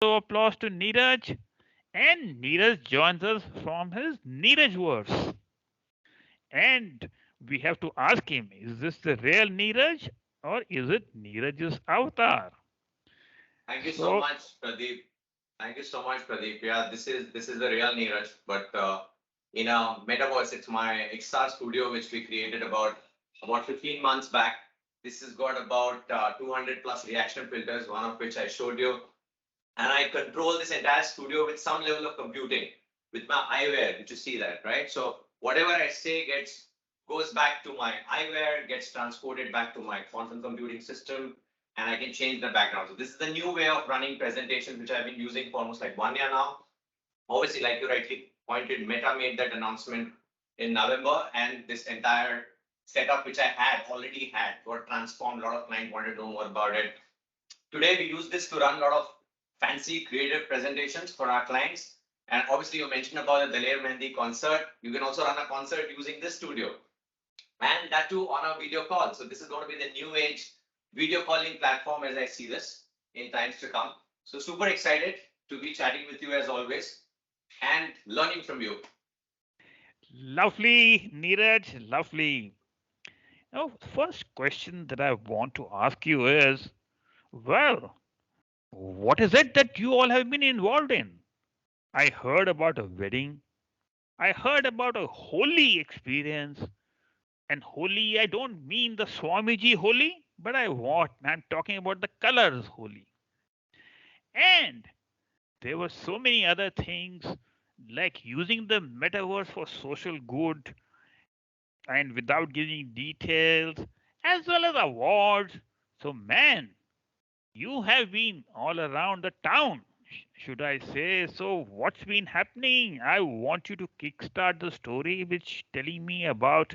So applause to Niraj. And Niraj joins us from his Nirajverse. And we have to ask him, is this the real Niraj or is it Niraj's avatar? Thank you so So much, Pradeep. Thank you so much, Pradeep. Yeah, this is the real Niraj, but in a metaverse, it's my XR studio which we created about 15 months back. This has got about 200 plus reaction filters, one of which I showed you, and I control this entire studio with some level of computing with my eyewear. Did you see that, right? So whatever I say gets goes back to my eyewear, gets transported back to my quantum computing system, and I can change the background. So this is the new way of running presentations, which I've been using for almost like 1 year now. Obviously, like you rightly pointed, Meta made that announcement in November, and this entire setup, which I had already had, got transformed. A lot of clients wanted to know more about it. Today, we use this to run a lot of fancy creative presentations for our clients. And obviously, you mentioned about the Daler Mehndi concert. You can also run a concert using this studio, and that too on a video call. So this is going to be the new age video calling platform as I see this in times to come. So super excited to be chatting with you as always and learning from you. lovely, Niraj, lovely. Now, first question that I want to ask you is, well, what is it that you all have been involved in? I heard about a wedding. I heard about a holy experience. And holy, I don't mean the Swamiji holy, but I'm talking about the colors holy. And there were so many other things like using the metaverse for social good and without giving details, as well as awards. So, man, you have been all around the town. Should I say so? What's been happening? I want you to kickstart the story, which telling me about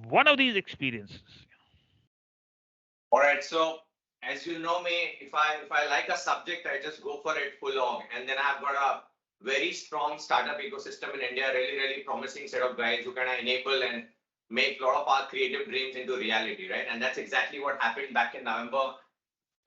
one of these experiences. All right. So as you know me, if I like a subject, I just go for it full on. And then I've got a very strong startup ecosystem in India, really promising set of guys who can enable and make a lot of our creative dreams into reality, right? And that's exactly what happened back in November.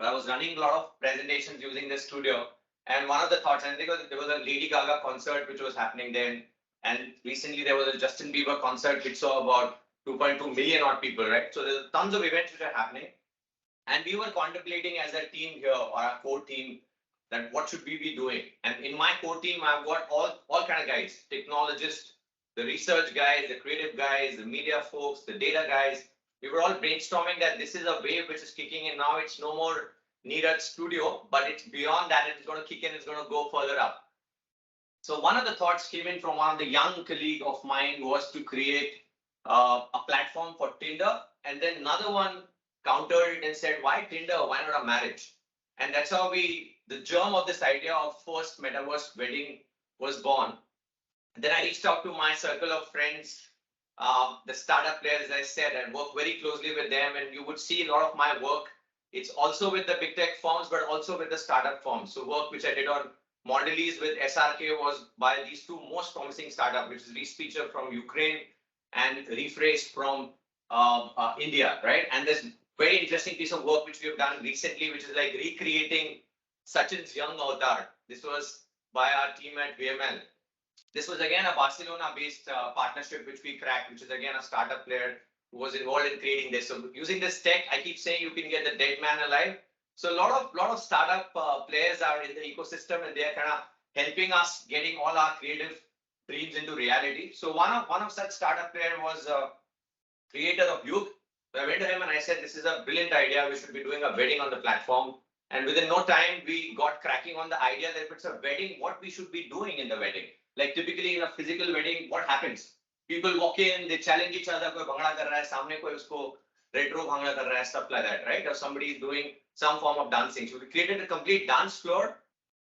I was running a lot of presentations using this studio. And one of the thoughts, and there was a Lady Gaga concert which was happening then. And recently there was a Justin Bieber concert which saw about 2.2 million odd people, right? So there's tons of events which are happening. And we were contemplating as a team here, or our core team, that what should we be doing? And in my core team, I've got all kind of guys, technologists, the research guys, the creative guys, the media folks, the data guys. We were all brainstorming that this is a wave which is kicking in now. It's no more Niraj studio, but it's beyond that. It's going to kick in. It's going to go further up. So one of the thoughts came in from one of the young colleague of mine was to create a platform for Tinder, and then another one countered it and said, "Why Tinder? Why not a marriage?" And that's how the germ of this idea of first metaverse wedding was born. And then I reached out to my circle of friends, the startup players, as I said, and work very closely with them. And you would see a lot of my work. It's also with the big tech firms, but also with the startup firms. So work which I did on Mondelez with SRK was by these two most promising startups, which is Respeecher from Ukraine and Rephrase from India, right? And there's very interesting piece of work which we have done recently, which is like recreating Sachin's young avatar. This was by our team at VML. This was again a Barcelona-based partnership which we cracked, which is again a startup player who was involved in creating this. So using this tech, I keep saying you can get the dead man alive. So a lot of startup players are in the ecosystem, and they are kind of helping us getting all our creative dreams into reality. So one of such startup player was creator of Yug. So I went to him and I said, "This is a brilliant idea. We should be doing a wedding on the platform." And within no time, we got cracking on the idea that if it's a wedding, what we should be doing in the wedding. Like typically in a physical wedding, what happens? People walk in, they challenge each other, koi bhangra kar raha hai, samne koi usko retro bhangra kar raha hai, stuff like that, right? Or somebody is doing some form of dancing. So we created a complete dance floor.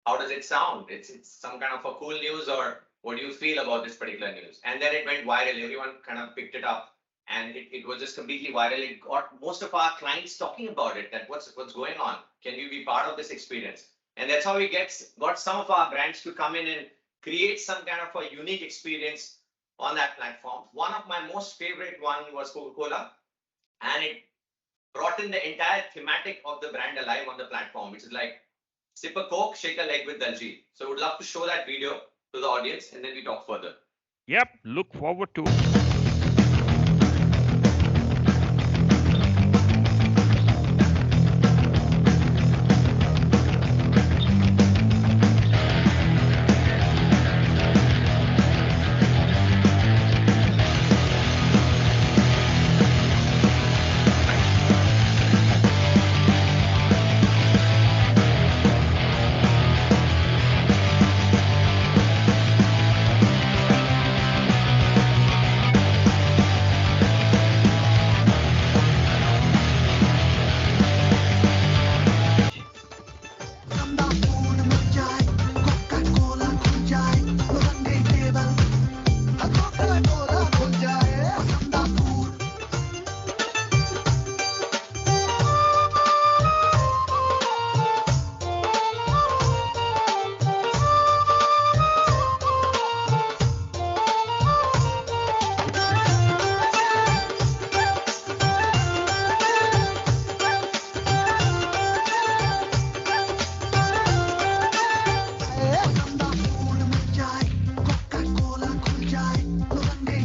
How does it sound? It's some kind of a cool news, or what do you feel about this particular news? And then it went viral. Everyone kind of picked it up, and it was just completely viral. It got most of our clients talking about it, that what's going on? Can you be part of this experience? And that's how we got some of our brands to come in and create some kind of a unique experience on that platform. One of my most favorite one was Coca-Cola, and it brought in the entire thematic of the brand alive on the platform, which is like sip a Coke, shake a leg with Daljit. So would love to show that video to the audience and then we talk further. Yep, look forward to it.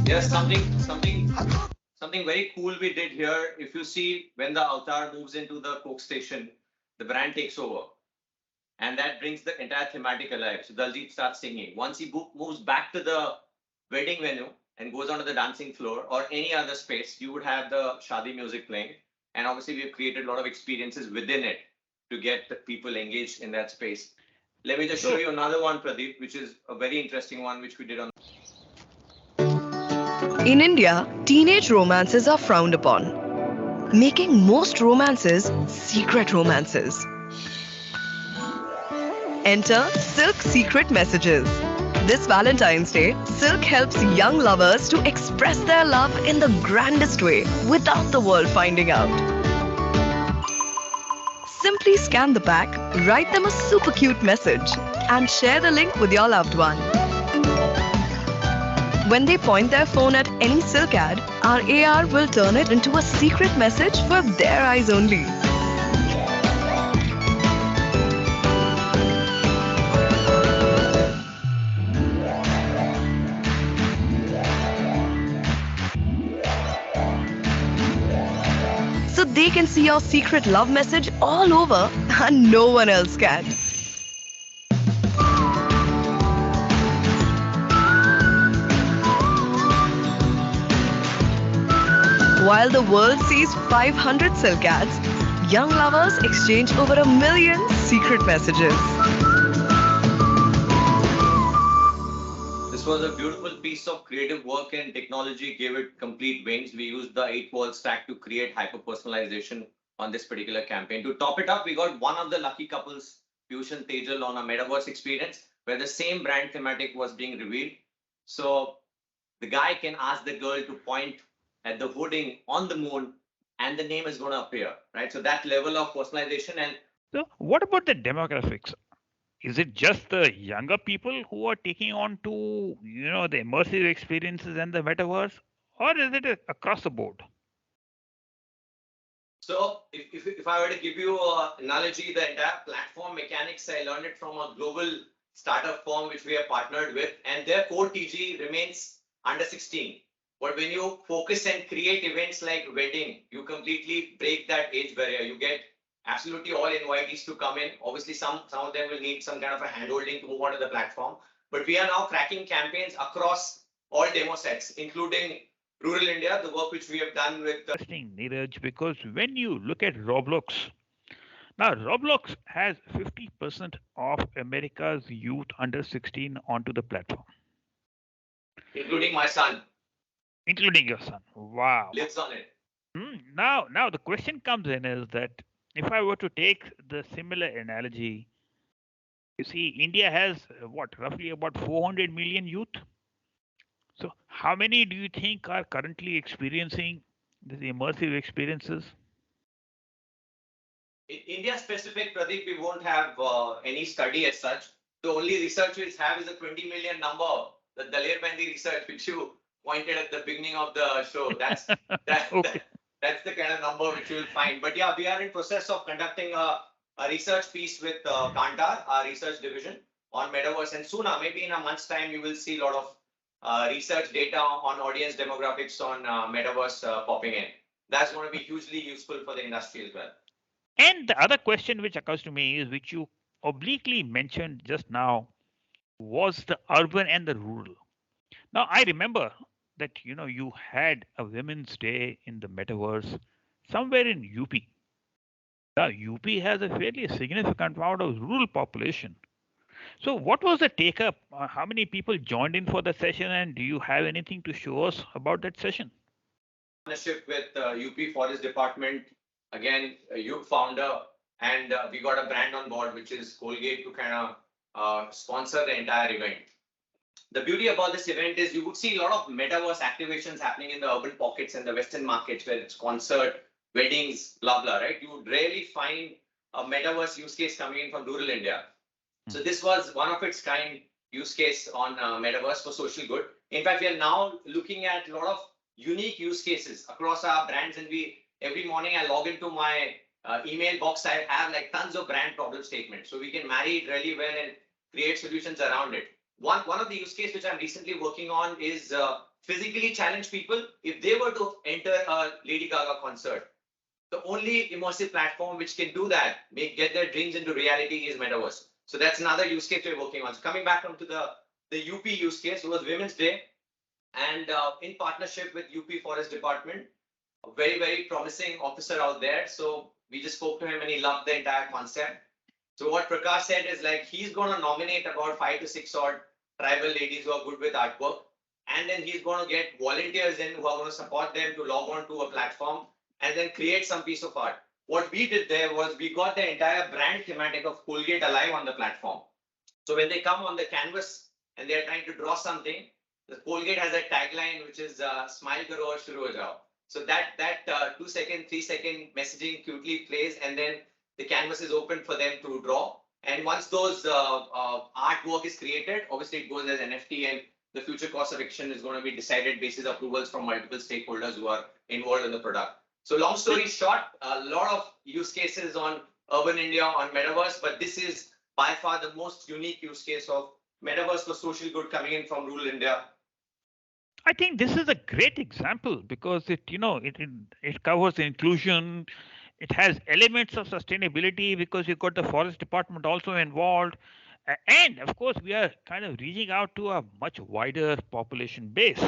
There's something very cool we did here. If you see when the avatar moves into the Coke station, the brand takes over. And that brings the entire thematic alive. So Daljit starts singing. Once he moves back to the wedding venue and goes onto the dancing floor or any other space, you would have the Shadi music playing. And obviously we've created a lot of experiences within it to get the people engaged in that space. Let me just show you another one, Pradeep, which is a very interesting one, which we did on. In India, teenage romances are frowned upon, making most romances secret romances. Enter Silk Secret Messages. This Valentine's Day, Silk helps young lovers to express their love in the grandest way without the world finding out. Simply scan the pack, write them a super cute message, and share the link with your loved one. When they point their phone at any Silk ad, our AR will turn it into a secret message for their eyes only. So they can see your secret love message all over and no one else can. While the world sees 500 Silk ads, young lovers exchange over 1 million secret messages. This was a beautiful piece of creative work and technology gave it complete wings. We used the 8-wall stack to create hyper-personalization on this particular campaign. To top it up, we got one of the lucky couples, Piyush and Tejal, on a Metaverse experience where the same brand thematic was being revealed. So the guy can ask the girl to point at the hoarding on the moon and the name is going to appear, right? So that level of personalization. And so what about the demographics? Is it just the younger people who are taking on to, the immersive experiences and the metaverse, or is it across the board? So if I were to give you an analogy, the entire platform mechanics, I learned it from a global startup firm which we have partnered with, and their core TG remains under 16. But when you focus and create events like wedding, you completely break that age barrier. You get absolutely all invitees to come in. Obviously, some of them will need some kind of a handholding to move onto the platform. But we are now cracking campaigns across all demo sets, including rural India, the work which we have done with. Interesting, Niraj, because when you look at Roblox, now Roblox has 50% of America's youth under 16 onto the platform. Including my son. Including your son. Wow. Lives on it. Now the question comes in is that if I were to take the similar analogy, you see, India has roughly about 400 million youth. So how many do you think are currently experiencing these immersive experiences? In India specific, Pradeep, we won't have any study as such. The only research we have is a 20 million number, the Daler Bandi research, which you pointed at the beginning of the show. That's okay. That's the kind of number which you will find. But yeah, we are in process of conducting a a research piece with Kantar, our research division, on Metaverse. And soon, maybe in a month's time, you will see a lot of research data on audience demographics on Metaverse popping in. That's going to be hugely useful for the industry as well. And the other question which occurs to me is, which you obliquely mentioned just now, was the urban and the rural. Now, I remember that you had a Women's Day in the metaverse somewhere in UP. Now, UP has a fairly significant amount of rural population. So, what was the take up? How many people joined in for the session, and do you have anything to show us about that session? Partnership with UP Forest Department, again, a youth founder, and we got a brand on board, which is Colgate, to kind of sponsor the entire event. The beauty about this event is you would see a lot of metaverse activations happening in the urban pockets and the Western markets, where it's concert, weddings, blah, blah, right? You would rarely find a metaverse use case coming in from rural India. So this was one of its kind use case on metaverse for social good. In fact, we are now looking at a lot of unique use cases across our brands, and every morning I log into my email box. I have like tons of brand problem statements, so we can marry it really well and create solutions around it. One of the use case which I'm recently working on is physically challenged people. If they were to enter a Lady Gaga concert, the only immersive platform which can do that, get their dreams into reality, is Metaverse. So that's another use case we're working on. So coming back onto the UP use case, it was Women's Day, and in partnership with UP Forest Department, a very, very promising officer out there. So we just spoke to him and he loved the entire concept. So what Prakash said is like he's going to nominate about 5 to 6 odd tribal ladies who are good with artwork, and then he's going to get volunteers in who are going to support them to log on to a platform and then create some piece of art. What we did there was we got the entire brand thematic of Colgate alive on the platform. So when they come on the canvas and they're trying to draw something, the Colgate has a tagline which is "Smile karo aur shuru ho jao." So that 2 second, 3 second messaging cutely plays, and then the canvas is open for them to draw. And once those artwork is created, obviously it goes as NFT, and the future course of action is going to be decided based on approvals from multiple stakeholders who are involved in the product. So long story short, a lot of use cases on urban India, on Metaverse, but this is by far the most unique use case of Metaverse for social good coming in from rural India. I think this is a great example because it covers inclusion. It has elements of sustainability because you've got the forest department also involved. And of course, we are kind of reaching out to a much wider population base.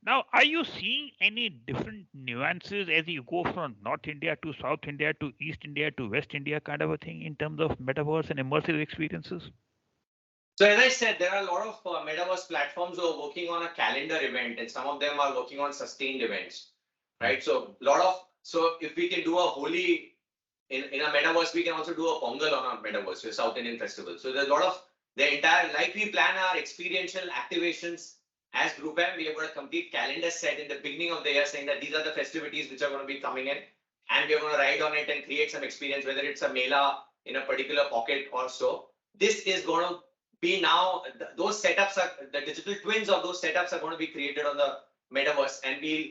Now, are you seeing any different nuances as you go from North India to South India to East India to West India kind of a thing in terms of metaverse and immersive experiences? So as I said, there are a lot of metaverse platforms who are working on a calendar event, and some of them are working on sustained events, right? So if we can do a Holi in a metaverse, we can also do a Pongal on a metaverse, a South Indian festival. So there's a lot of the entire, like we plan our experiential activations as Group M, we have got a complete calendar set in the beginning of the year saying that these are the festivities which are going to be coming in, and we are going to ride on it and create some experience, whether it's a mela in a particular pocket or so. This is going to be now, those setups are, the digital twins of those setups are going to be created on the metaverse, and we'll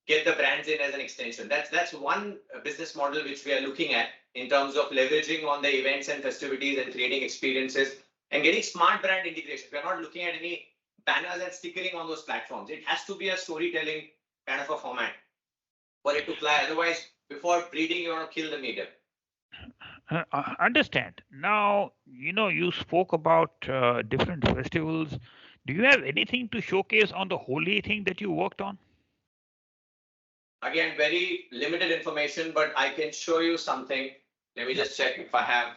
get the brands in as an extension. That's one business model which we are looking at in terms of leveraging on the events and festivities and creating experiences and getting smart brand integration. We're not looking at any banners and stickering on those platforms. It has to be a storytelling kind of a format for it to fly. Otherwise, before breeding, you want to kill the medium. Understand. Now, you spoke about different festivals. Do you have anything to showcase on the Holi thing that you worked on? Again, very limited information, but I can show you something. Let me just check if I have.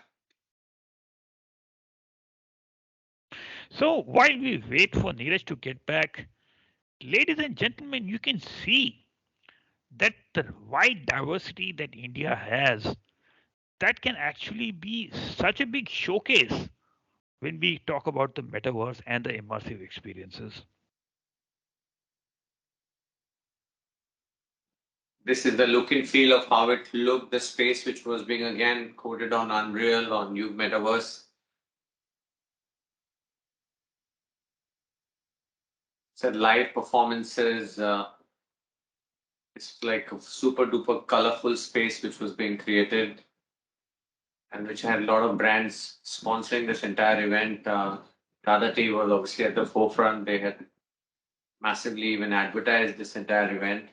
So while we wait for Niraj to get back, ladies and gentlemen, you can see that the wide diversity that India has, that can actually be such a big showcase when we talk about the metaverse and the immersive experiences. This is the look and feel of how it looked, the space which was being again coded on Unreal, on new Metaverse. Said live performances. It's like a super duper colorful space which was being created. and which had a lot of brands sponsoring this entire event. Tata Tea was obviously at the forefront. They had massively even advertised this entire event.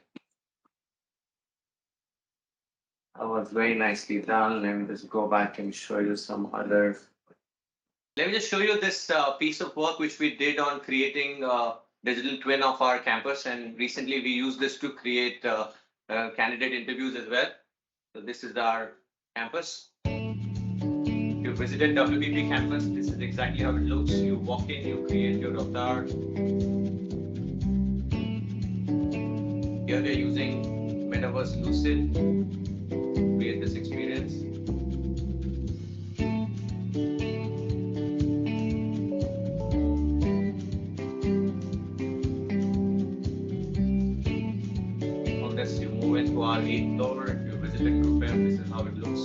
That was very nicely done. Let me just go back and show you some other. Let me just show you this piece of work which we did on creating digital twin of our campus, and recently we used this to create candidate interviews as well. So this is our campus. If you visited WBP campus, this is exactly how it looks. You walk in, you create your avatar. Here they're using Metaverse Lucid to create this experience. On this, you move into our 8th floor. If you visited Ruparel, this is how it looks.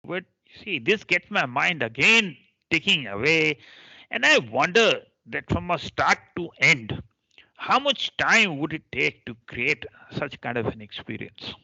But see, this gets my mind again ticking away, and I wonder that from a start to end, how much time would it take to create such kind of an experience?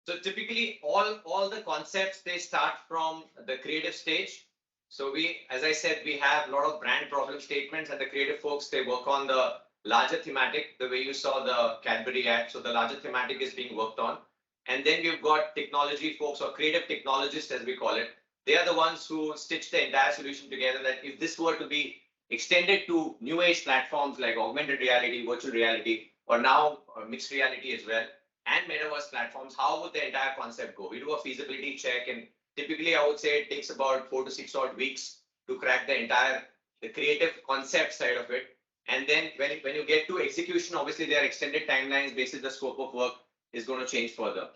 So typically all the concepts, they start from the creative stage. So we, as I said, we have a lot of brand problem statements, and the creative folks, they work on the larger thematic, the way you saw the Cadbury ad. So the larger thematic is being worked on. And then we've got technology folks, or creative technologists as we call it. They are the ones who stitch the entire solution together, that if this were to be extended to new age platforms like augmented reality, virtual reality, or now mixed reality as well, and metaverse platforms, how would the entire concept go? We do a feasibility check, and typically I would say it takes about 4 to 6 odd weeks to crack the creative concept side of it. And then when you get to execution, obviously there are extended timelines based on the scope of work is going to change further.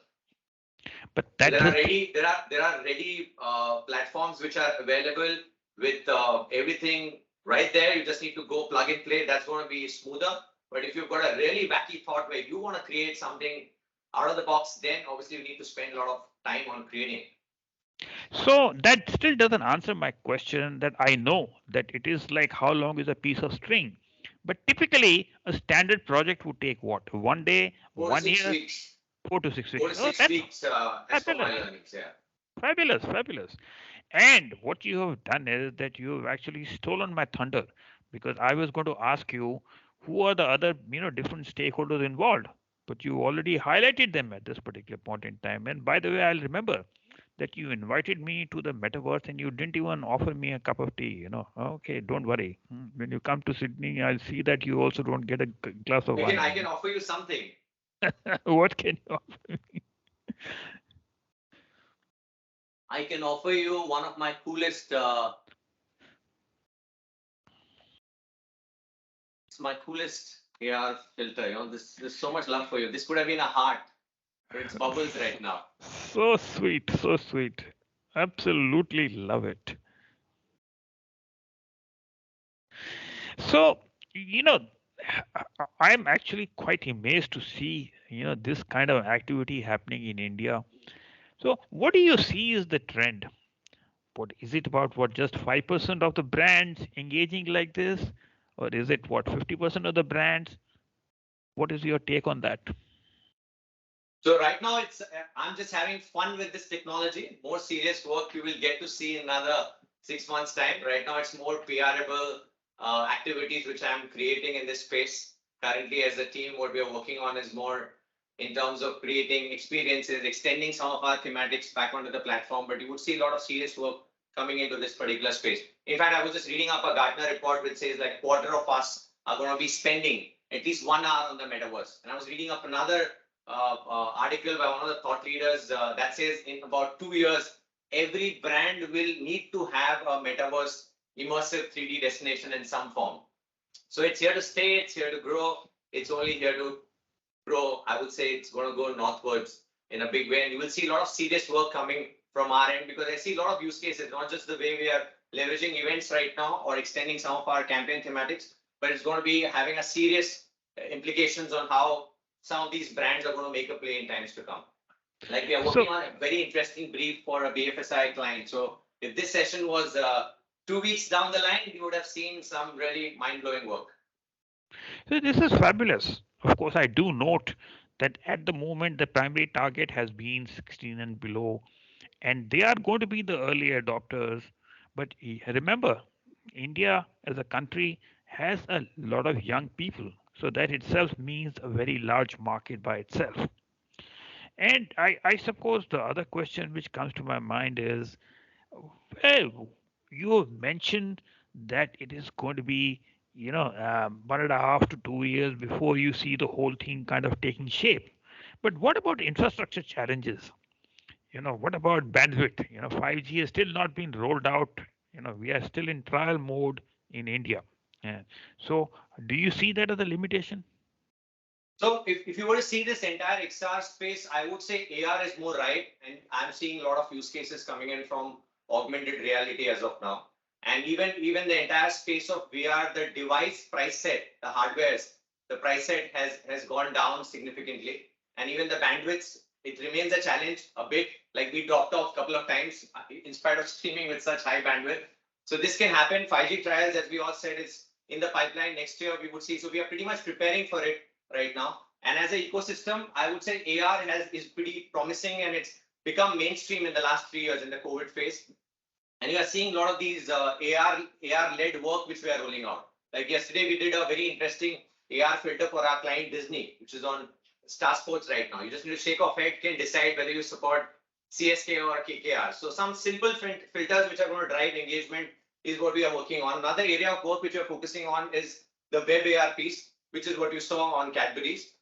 But So that there are ready platforms which are available with everything right there. You just need to go plug and play. That's going to be smoother. But if you've got a really wacky thought where you want to create something out of the box, then obviously you need to spend a lot of time on creating. So that still doesn't answer my question, that I know that it is like how long is a piece of string. But typically a standard project would take what? 1 day, 1 year, Weeks. 4 to 6 weeks. 4 to 6 weeks as per my Fabulous. learnings, yeah. Fabulous, fabulous. And what you have done is that you have actually stolen my thunder, because I was going to ask you who are the other, different stakeholders involved, but you already highlighted them at this particular point in time. And by the way, I'll remember that you invited me to the metaverse and you didn't even offer me a cup of tea. Okay, don't worry. When you come to Sydney, I'll see that you also don't get a glass of wine. I can offer you something. What can you offer me? I can offer you one of my coolest. It's my coolest AR filter. There's so much love for you. This could have been a heart, but it's bubbles right now. So sweet, so sweet. Absolutely love it. So, I'm actually quite amazed to see, this kind of activity happening in India. So, what do you see is the trend? What is it about? What, just 5% of the brands engaging like this, or is it what, 50% of the brands? What is your take on that? So right now I'm just having fun with this technology. More serious work you will get to see in another 6 months time. Right now it's more PRable activities which I'm creating in this space. Currently as a team, what we are working on is more in terms of creating experiences, extending some of our thematics back onto the platform, but you would see a lot of serious work coming into this particular space. In fact, I was just reading up a Gartner report which says like quarter of us are going to be spending at least 1 hour on the metaverse. And I was reading up another article by one of the thought leaders that says in about 2 years, every brand will need to have a metaverse immersive 3D destination in some form. So it's here to stay, it's here to grow, it's only here to grow. I would say it's going to go northwards in a big way. And you will see a lot of serious work coming from our end, because I see a lot of use cases, not just the way we are leveraging events right now or extending some of our campaign thematics, but it's going to be having a serious implications on how some of these brands are going to make a play in times to come. Like we are So, working on a very interesting brief for a BFSI client. So if this session was 2 weeks down the line, you would have seen some really mind-blowing work. so this is fabulous. Of course, I do note that at the moment the primary target has been 16 and below, and they are going to be the early adopters. But remember, India as a country has a lot of young people, so that itself means a very large market by itself. And I suppose the other question which comes to my mind is, well, you have mentioned that it is going to be, 1.5 to 2 years before you see the whole thing kind of taking shape. But what about infrastructure challenges? What about bandwidth? 5G has still not been rolled out. We are still in trial mode in India. Yeah. So, do you see that as a limitation? So if you were to see this entire XR space, I would say AR is more right. And I'm seeing a lot of use cases coming in from augmented reality as of now. And even the entire space of VR, the device price set, the hardwares, the price set has gone down significantly. And even the bandwidths, it remains a challenge a bit. Like we dropped off a couple of times in spite of streaming with such high bandwidth. So this can happen. 5G trials, as we all said, is in the pipeline next year. We would see. So we are pretty much preparing for it right now. And as an ecosystem, I would say AR is pretty promising, and it's become mainstream in the last 3 years in the COVID phase. And you are seeing a lot of these AR-led work which we are rolling out. Like yesterday, we did a very interesting AR filter for our client Disney, which is on Star Sports right now. You just need to shake off head, can decide whether you support CSK or KKR. So some simple filters which are going to drive engagement is what we are working on. Another area of work which we are focusing on is the web AR piece, which is what you saw on Cadbury's,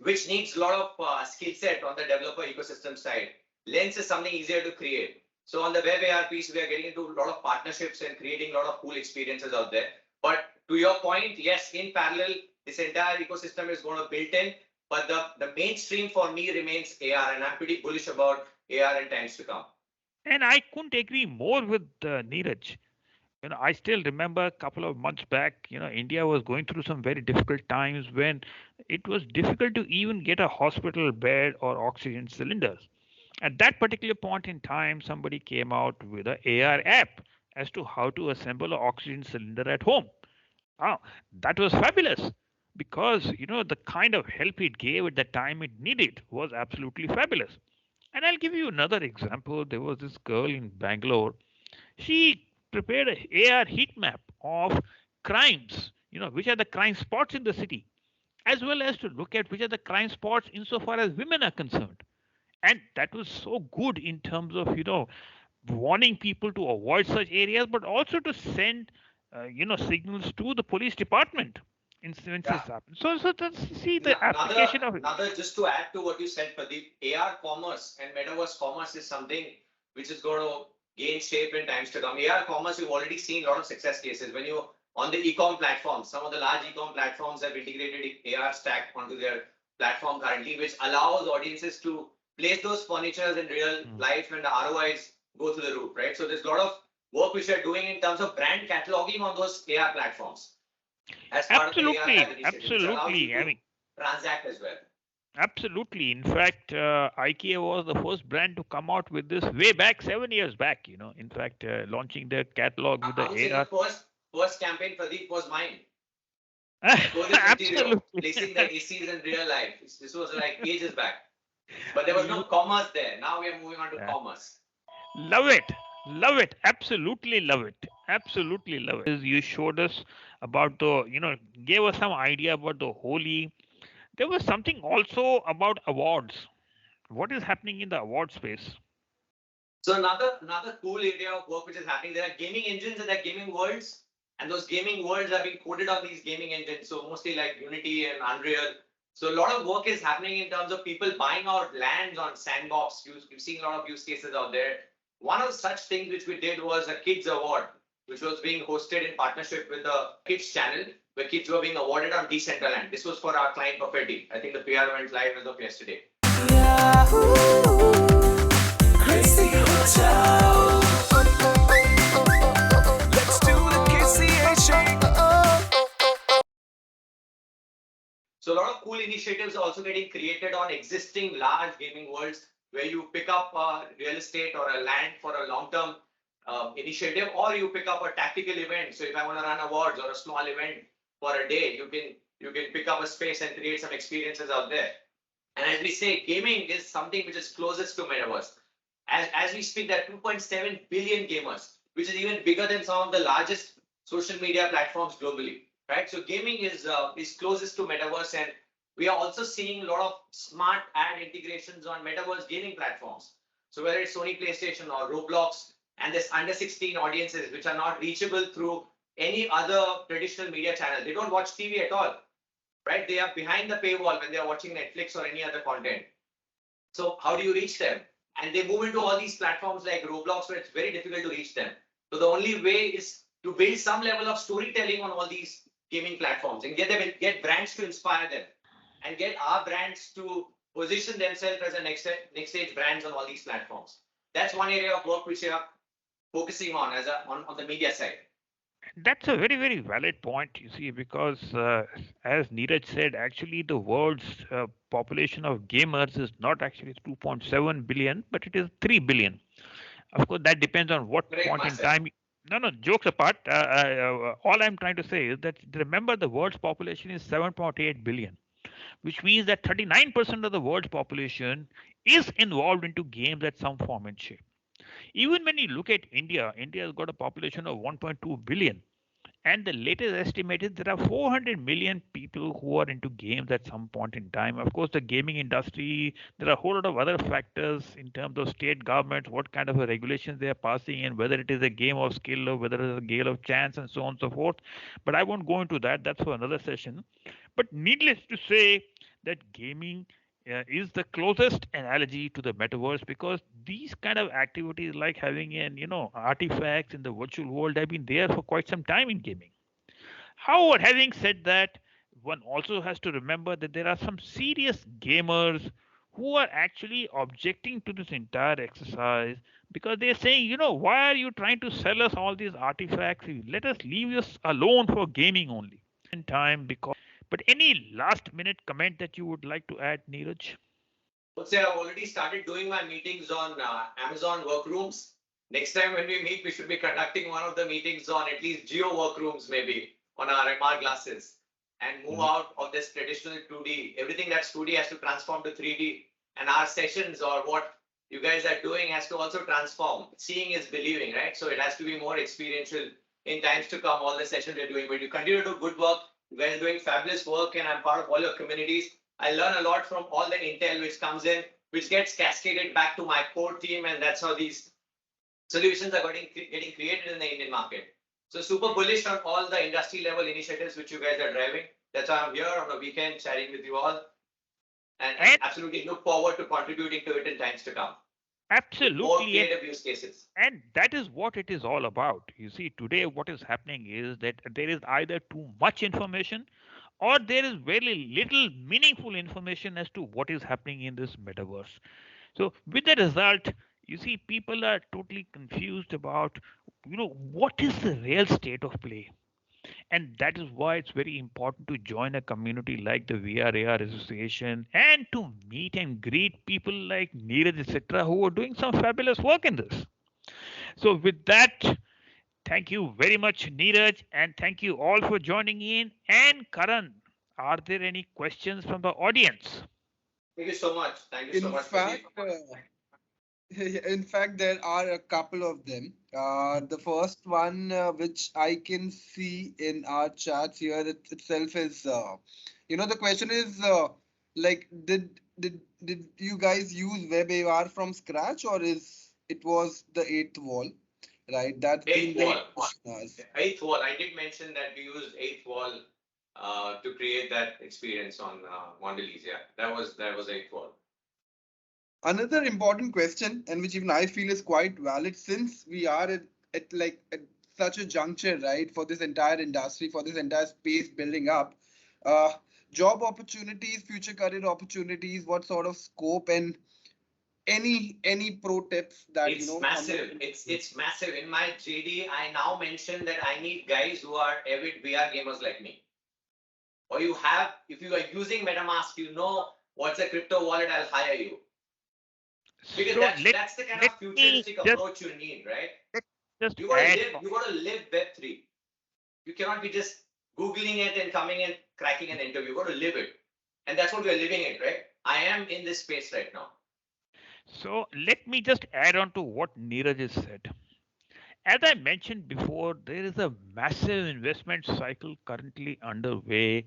which needs a lot of skill set on the developer ecosystem side. Lens is something easier to create. So on the web AR piece, we are getting into a lot of partnerships and creating a lot of cool experiences out there. But to your point, yes, in parallel, this entire ecosystem is going to build in. But the mainstream for me remains AR, and I'm pretty bullish about AR in times to come. And I couldn't agree more with Niraj. I still remember a couple of months back, India was going through some very difficult times when it was difficult to even get a hospital bed or oxygen cylinders. At that particular point in time, somebody came out with an AR app as to how to assemble an oxygen cylinder at home. Wow, that was fabulous because the kind of help it gave at the time it needed was absolutely fabulous. And I'll give you another example. There was this girl in Bangalore. She prepared an AR heat map of crimes, which are the crime spots in the city, as well as to look at which are the crime spots insofar as women are concerned. And that was so good in terms of, warning people to avoid such areas, but also to send, signals to the police department incidences happen. So let's see the application of it. Another, just to add to what you said, Pradeep, AR commerce and metaverse commerce is something which is going to gain shape in times to come. AR commerce, we've already seen a lot of success cases. When you on the e-com platforms, some of the large e-com platforms have integrated AR stack onto their platform currently, which allows audiences to place those furnitures in real life, and the ROIs go through the roof, right? So there's a lot of work which we are doing in terms of brand cataloging on those AR platforms. As part Absolutely, of the AR absolutely. I mean, transact as well. Absolutely. In fact, IKEA was the first brand to come out with this way back 7 years back. In fact, launching their catalog with the AR. The first campaign, Pradeep, was mine. Absolutely. Placing the ACs in real life. This was like ages back. But there was no commerce there. Now we are moving on to commerce. Love it. Love it. Absolutely love it. Absolutely love it. You showed us about gave us some idea about the Holi. There was something also about awards. What is happening in the award space? So another cool area of work which is happening, there are gaming engines and there are gaming worlds, and those gaming worlds are being coded on these gaming engines. So mostly like Unity and Unreal. So a lot of work is happening in terms of people buying out lands on sandbox. We've seen a lot of use cases out there. One of such things which we did was a kids award, which was being hosted in partnership with the kids channel, where kids were being awarded on Decentraland. This was for our client Perfetti. I think the PR went live as of yesterday. So a lot of cool initiatives are also getting created on existing large gaming worlds where you pick up real estate or a land for a long-term initiative, or you pick up a tactical event. So if I want to run awards or a small event for a day, you can pick up a space and create some experiences out there. And as we say, gaming is something which is closest to metaverse. As we speak, there are 2.7 billion gamers, which is even bigger than some of the largest social media platforms globally, right? So gaming is closest to metaverse, and we are also seeing a lot of smart ad integrations on metaverse gaming platforms. So whether it's Sony PlayStation or Roblox, and this under 16 audiences which are not reachable through any other traditional media channel. They don't watch TV at all, right? They are behind the paywall when they are watching Netflix or any other content. So how do you reach them? And they move into all these platforms like Roblox where it's very difficult to reach them. So the only way is to build some level of storytelling on all these gaming platforms and get brands to inspire them and get our brands to position themselves as a next stage brands on all these platforms. That's one area of work which we are focusing on on the media side. That's a very, very valid point, you see, because as Niraj said, actually the world's population of gamers is not actually 2.7 billion, but it is 3 billion. Of course, that depends on what Great point in master. time. No, no, jokes apart. All I'm trying to say is that remember the world's population is 7.8 billion, which means that 39% of the world's population is involved into games at some form and shape. Even when you look at India, India has got a population of 1.2 billion. And the latest estimate is there are 400 million people who are into games at some point in time. Of course, the gaming industry, there are a whole lot of other factors in terms of state governments, what kind of a regulations they are passing, and whether it is a game of skill or whether it is a game of chance, and so on and so forth. But I won't go into that. That's for another session. But needless to say, that gaming is the closest analogy to the metaverse because these kind of activities like having an artifacts in the virtual world have been there for quite some time in gaming. However, having said that, one also has to remember that there are some serious gamers who are actually objecting to this entire exercise because they're saying, why are you trying to sell us all these artifacts? Let us leave us alone for gaming only. In time, because. But any last minute comment that you would like to add, Neeraj? I would say I've already started doing my meetings on Amazon workrooms. Next time when we meet, we should be conducting one of the meetings on at least geo workrooms, maybe on our MR glasses, and move out of this traditional 2D. Everything that's 2D has to transform to 3D. And our sessions or what you guys are doing has to also transform. Seeing is believing, right? So it has to be more experiential in times to come, all the sessions we're doing. But you continue to do good work. You guys are doing fabulous work, and I'm part of all your communities. I learn a lot from all the intel which comes in, which gets cascaded back to my core team, and that's how these solutions are getting created in the Indian market. So super bullish on all the industry level initiatives which you guys are driving. That's why I'm here on the weekend chatting with you all, and absolutely look forward to contributing to it in times to come. Absolutely. More creative use cases. And that is what it is all about. You see, today what is happening is that there is either too much information or there is very little meaningful information as to what is happening in this metaverse. So with the result, you see, people are totally confused about, what is the real state of play. And that is why it's very important to join a community like the VRAR Association and to meet and greet people like Neeraj, etc., who are doing some fabulous work in this. So, with that, thank you very much, Neeraj, and thank you all for joining in. And Karan, are there any questions from the audience? Thank you so much. Thank you so much, Pradeep. In fact, there are a couple of them. The first one, which I can see in our chats here itself, is, the question is, like, did you guys use WebAR from scratch, or it was the eighth wall, right? That's eighth wall. Eighth wall. I did mention that we used eighth wall to create that experience on Mondelez. Yeah, that was eighth wall. Another important question, and which even I feel is quite valid, since we are at such a juncture, right, for this entire industry, for this entire space building up, job opportunities, future career opportunities, what sort of scope, and any pro tips that it's massive. It's massive. In my JD, I now mention that I need guys who are avid VR gamers like me. or if you are using MetaMask, you know what's a crypto wallet, I'll hire you. Because So that's the kind of futuristic approach you need, right? just You add. got to live Web3. You cannot be just Googling it and coming and cracking an interview. You got to live it. And that's what we're living it, right? I am in this space right now. So let me just add on to what Niraj has said. As I mentioned before, there is a massive investment cycle currently underway,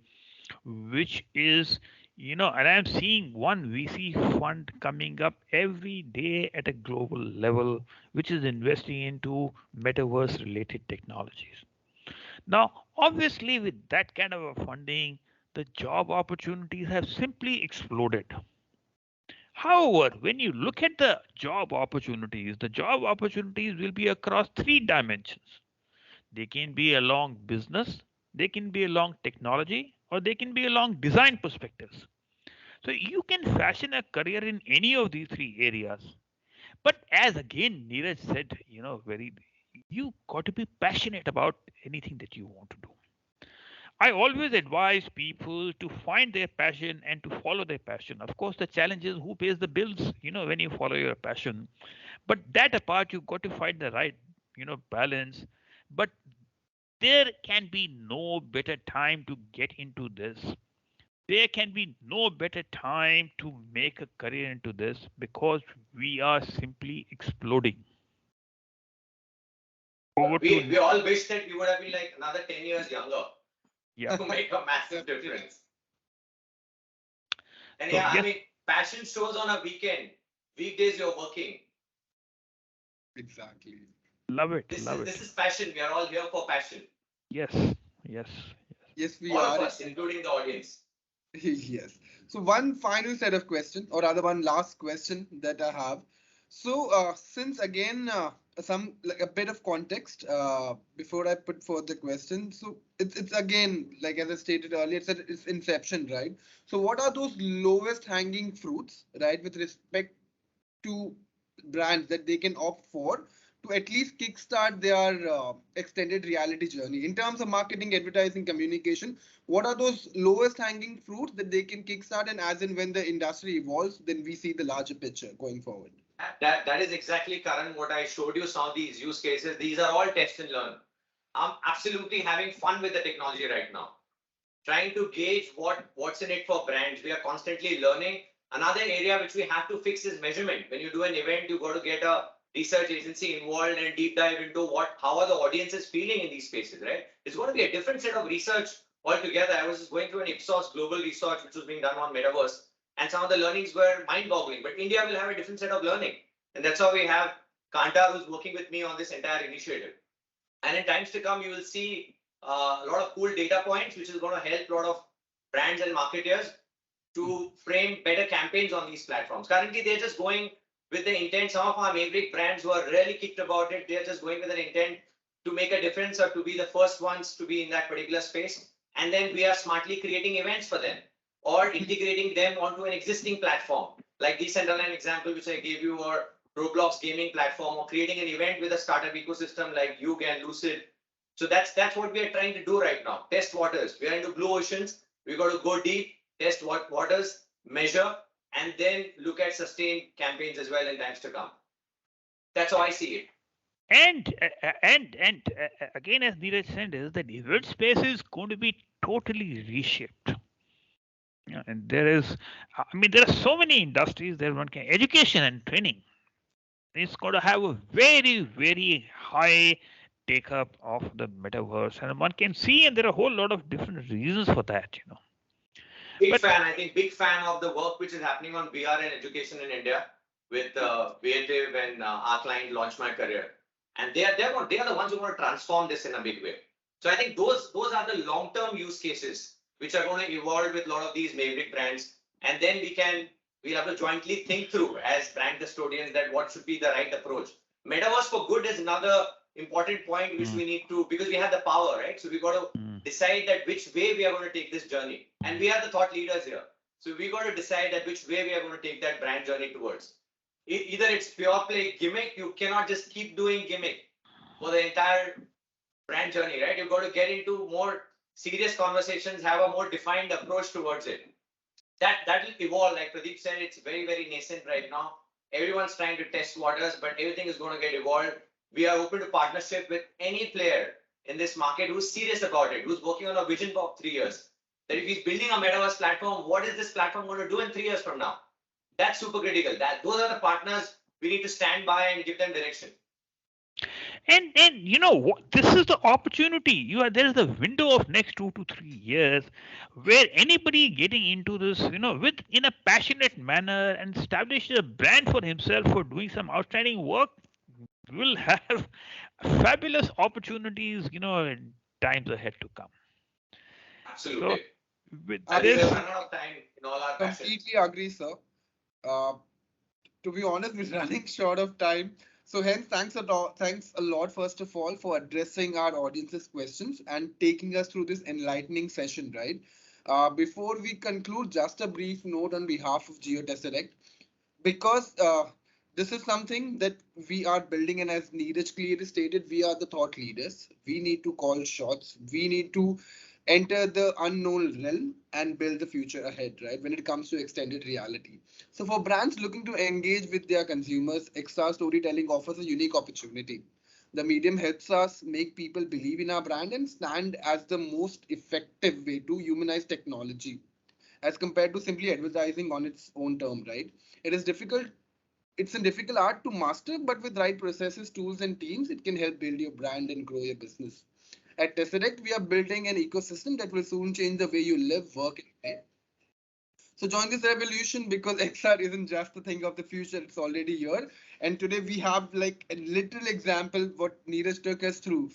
which is, and I'm seeing one VC fund coming up every day at a global level, which is investing into metaverse related technologies. Now, obviously, with that kind of a funding, the job opportunities have simply exploded. However, when you look at the job opportunities will be across three dimensions. They can be along business, they can be along technology, or they can be along design perspectives. So you can fashion a career in any of these three areas. But as again Neeraj said, very you got to be passionate about anything that you want to do. I always advise people to find their passion and to follow their passion. Of course, the challenge is who pays the bills, when you follow your passion. But that apart, you've got to find the right, balance. But there can be no better time to get into this. There can be no better time to make a career into this because we are simply exploding. We all wish that we would have been like another 10 years younger. Yeah. To make a massive difference. And So, yeah, yes. I mean, passion shows on a weekend. Weekdays you're working. Exactly. Love it. This is passion. We are all here for passion. Yes. We all are. Of us, including the audience. Yes. So one final set of question, or rather one last question that I have. So since again some like a bit of context before I put forth the question. So it's again like as I stated earlier, it's inception, right? So what are those lowest hanging fruits, right, with respect to brands that they can opt for to at least kickstart their extended reality journey in terms of marketing, advertising, communication? What are those lowest hanging fruits that they can kickstart, and as and when the industry evolves, then we see the larger picture going forward? That is exactly, Karan, what I showed you, some of these use cases. These are all test and learn. I'm absolutely having fun with the technology right now, trying to gauge what's in it for brands. We are constantly learning. Another area which we have to fix is measurement. When you do an event, you got to get a research agency involved and deep dive into how are the audiences feeling in these spaces, right? It's going to be a different set of research altogether. I was just going through an Ipsos global research which was being done on Metaverse, and some of the learnings were mind-boggling. But India will have a different set of learning, and that's how we have Kanta, who's working with me on this entire initiative. And in times to come, you will see a lot of cool data points, which is going to help a lot of brands and marketers to frame better campaigns on these platforms. Currently, they're just going with the intent. Some of our maverick brands who are really kicked about it, they're just going with an intent to make a difference or to be the first ones to be in that particular space. And then we are smartly creating events for them or integrating them onto an existing platform, like Decentraland example, which I gave you, or Roblox gaming platform, or creating an event with a startup ecosystem like Yug and Lucid. So that's what we are trying to do right now. Test waters. We are into blue oceans. We got to go deep, test waters, measure, and then look at sustained campaigns as well in times to come. That's how I see it. And again, as Neeraj said, is that event space is going to be totally reshaped. And there are so many industries that one can, education and training. It's going to have a very, very high take up of the metaverse, and one can see, and there are a whole lot of different reasons for that. Big fan of the work which is happening on VR and education in India with Creative and our client Launch My Career, and they are the ones who want to transform this in a big way. So I think those are the long-term use cases which are going to evolve with a lot of these maverick brands, and then we'll have to jointly think through as brand custodians that what should be the right approach. Metaverse for good is another important point which we need to, because we have the power, right? So we got to decide that which way we are going to take this journey, and we are the thought leaders here. So we got to decide that which way we are going to take that brand journey towards. Either it's pure play gimmick. You cannot just keep doing gimmick for the entire brand journey, right? You've got to get into more serious conversations have a more defined approach towards it. That will evolve. Like Pradeep said, it's very, very nascent right now. Everyone's trying to test waters, but everything is going to get evolved. We are open to partnership with any player in this market who's serious about it, who's working on a vision for 3 years. That if he's building a metaverse platform, what is this platform going to do in 3 years from now? That's super critical. Those are the partners we need to stand by and give them direction. And you know what, this is the opportunity. There is a window of next 2 to 3 years where anybody getting into this, with in a passionate manner and establish a brand for himself for doing some outstanding work will have fabulous opportunities, in times ahead to come. Absolutely. So with We have this, run out of time in all our passions. Completely agree, sir. Uh, to be honest, we're running short of time. So hence, thanks a lot, first of all, for addressing our audience's questions and taking us through this enlightening session, right? Before we conclude, just a brief note on behalf of GeoTesseract, because this is something that we are building, and as Niraj clearly stated, we are the thought leaders. We need to call shots. We need to enter the unknown realm and build the future ahead, right? When it comes to extended reality. So for brands looking to engage with their consumers, XR storytelling offers a unique opportunity. The medium helps us make people believe in our brand and stand as the most effective way to humanize technology as compared to simply advertising on its own term, right? It is difficult. It's a difficult art to master, but with right processes, tools, and teams, it can help build your brand and grow your business. At Tesseract, we are building an ecosystem that will soon change the way you live, work, and play. So join this revolution because XR isn't just a thing of the future, it's already here. And today we have like a little example what Neeraj took us through.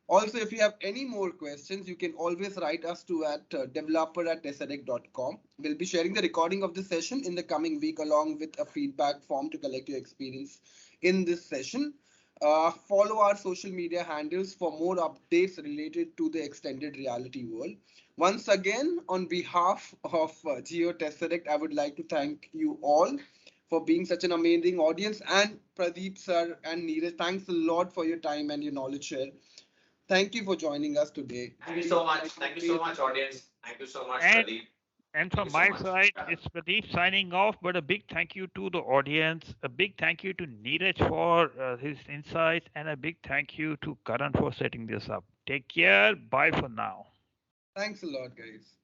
Also, if you have any more questions, you can always write us to at developer@tesseract.com. We'll be sharing the recording of the session in the coming week along with a feedback form to collect your experience in this session. Follow our social media handles for more updates related to the extended reality world. Once again, on behalf of Geo Tesseract, I would like to thank you all for being such an amazing audience. And Pradeep sir and Neeraj, thanks a lot for your time and your knowledge share. Thank you for joining us today. Thank you so much. Thank you so much, audience. Thank you so much, and Pradeep. and Thank from you so my much. side, it's Pradeep signing off. But a big thank you to the audience, a big thank you to Neeraj for his insights, and a big thank you to Karan for setting this up. Take care. Bye for now. Thanks a lot, guys.